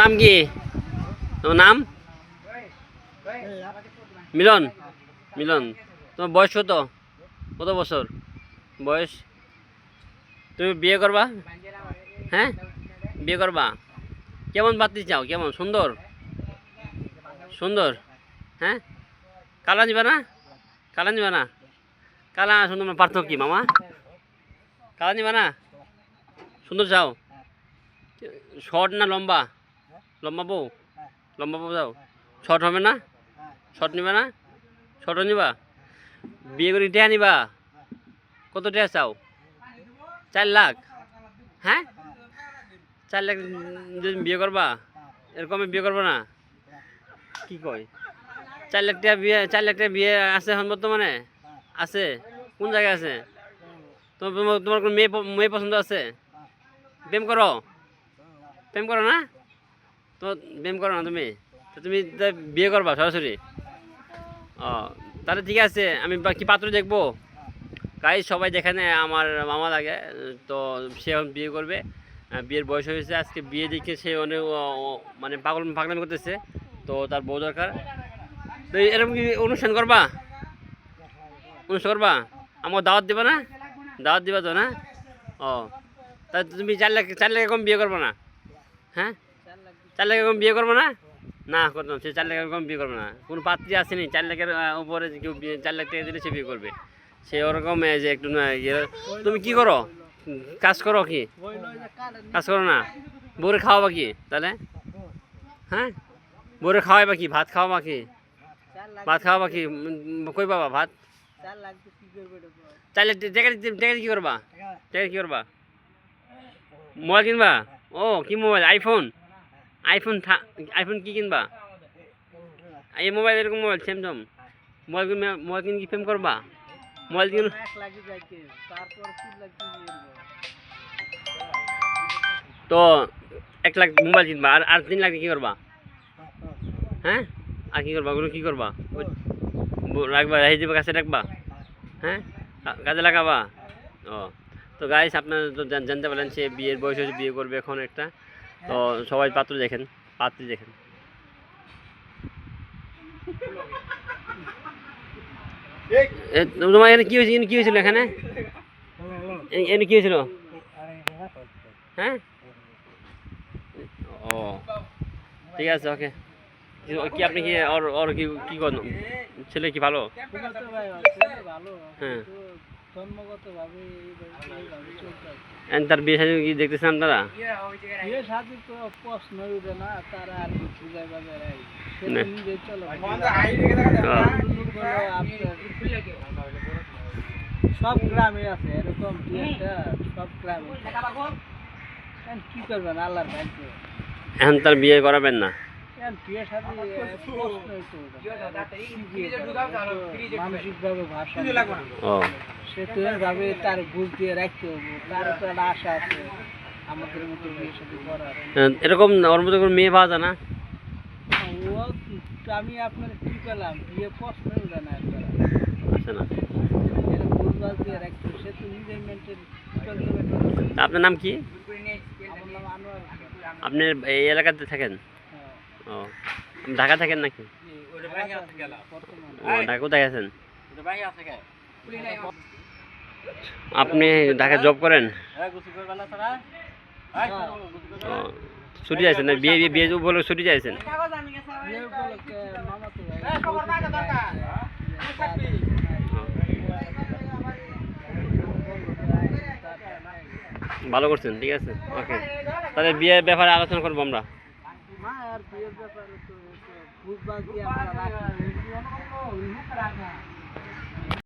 নাম কি? তোমার নাম? মিলন। মিলন, তোমার বয়স কত? কত বছর বয়স? তুমি বিয়ে করবা? হ্যাঁ, বিয়ে করবা? কেমন বাতি চাও? কেমন সুন্দর? সুন্দর? হ্যাঁ, কালা নিবা না? কালা নিবা না? কালা সুন্দর পার্থক্য কি মামা? কালা নিবা না? সুন্দর চাও? শর্ট না লম্বা? লম্বা বউ? লম্বা বউ যাও? শর্ট হবে না? শর্ট নিবা না? শর্টও নিবা? বিয়ে করে টেহা নিবা? কত টেহা চাও? 4 লাখ? হ্যাঁ, 4 লাখ যদি বিয়ে করবা? এরকমই বিয়ে করবো না? কি কয়? 4 লাখ টাকা বিয়ে, 4 লাখ টাকা বিয়ে আছে এখন বর্তমানে? আছে? কোন জায়গায় আছে? তোমার কোন মেয়ে মেয়ে পছন্দ আছে? প্রেম করো? প্রেম করো না? তো প্রেম করো না তুমি? তো তুমি বিয়ে করবা সরাসরি? ও, তাহলে ঠিক আছে, আমি কি পাত্র দেখবো? গাইজ সবাই যেখানে আমার মামা লাগে, তো সে এখন বিয়ে করবে, বিয়ের বয়স হয়েছে, আজকে বিয়ে দেখে সে অনেক মানে পাগলামি করতেছে, তো তার বউ দরকার। তো এরকম কি অনুষ্ঠান করবা? অনুষ্ঠান করবা? আমার দাওয়াত দিবা না? দাওয়াত দিবা তো না? ও, তা তুমি 4 লাখ কম বিয়ে করবো না? হ্যাঁ, 4 লাখ কম বিয়ে করবো না? না করতাম, সে 4 লাখ কম বিয়ে করবে না। কোনো পাত্রী আসেনি 4 লাখের উপরে কেউ 4 লাখ টাকা দিলে সে বিয়ে করবে। সে ওরকম যে একটু তুমি কি করো? কাজ করো কি? কাজ করো না? বউরে খাওয়াবা কি তাহলে? হ্যাঁ, বউরে খাওয়াইবা কি? ভাত খাওয়াবা কি? ভাত খাওয়াবা কি? কই পাবা ভাত? 4 লাখ টাকা টাকা কি করবা? টাকা কি করবা? মোবাইল কিনবা? ও, কি মোবাইল? আইফোন? আইফোন আইফোন কি কিনবা? এই মোবাইল, এরকম মোবাইল স্যামসাং মোবাইল কিনে, মোবাইল কিনে কি প্রেম করবা? মোবাইল কিনে তো 1 লাখ মোবাইল কিনবা, আর 3 লাখ কি করবা? হ্যাঁ, আর কি করবা? ওগুলো কি করবা? রাখবা, রেখে দিবা, কাছে রাখবা? হ্যাঁ, কাজে লাগাবা? ও, তো গাইস আপনারা তো জানতে পারলেন সে বিয়ের বয়স হয়েছে, বিয়ে করবে এখন একটা। তো সবাই পাত্র দেখেন, পাত্রী দেখেন। তোমার এখানে কি হয়েছে? কি হয়েছিল এখানে? এখানে কি হয়েছিল? হ্যাঁ, ও, ঠিক আছে, ওকে। কি আপনি কি ওর কি কি করেন? ছেলে কি ভালো? হ্যাঁ, তার বিয়ে শাদী কি দেখতেছেন আপনারা? বিয়ে শাদী তো প্রশ্নই উঠে না, তারা আর কিছু জায়গায় সব গ্রামে আছে এরকম বিয়েটা, সব গ্রামে। কি করবেন আল্লাহর ভাগ্য। এখন তার বিয়ে করাবেন না? বিয়ে শাদী মানসিক ভাবে ভাষা সে তো এভাবে তার বুঝ দিয়ে রাখতে হবে, তার তো একটা আশা আছে আমাদের মতো বিয়ে শাদী করার। এরকম ওর মতো করে মেয়ে পাওয়া যায় না? ও, আমি আপনার কি পেলাম, বিয়ে প্রশ্ন উঠে না আছে না? এটা বুঝবাজ দিয়ে রাখতে, সে তো নিজের মেনটেন চলতে পারবে। আপনার নাম কি? আমার নাম আনোয়ার। আপনি এই এলাকাতে থাকেন? ও, ঢাকা থাকেন নাকি? ও, ঢাকা কোথায় আছেন? আপনি ঢাকা জব করেন? ও, ছুটি যাচ্ছেন না? বিয়ে বিয়ে বলে ছুটি যাচ্ছেন? ভালো করছেন, ঠিক আছে, ওকে। তাহলে বিয়ের ব্যাপারে আলোচনা করবো আমরা। আর বিয়ের ব্যাপারে তো বুঝবাজ দিয়ে আমরা রাখি।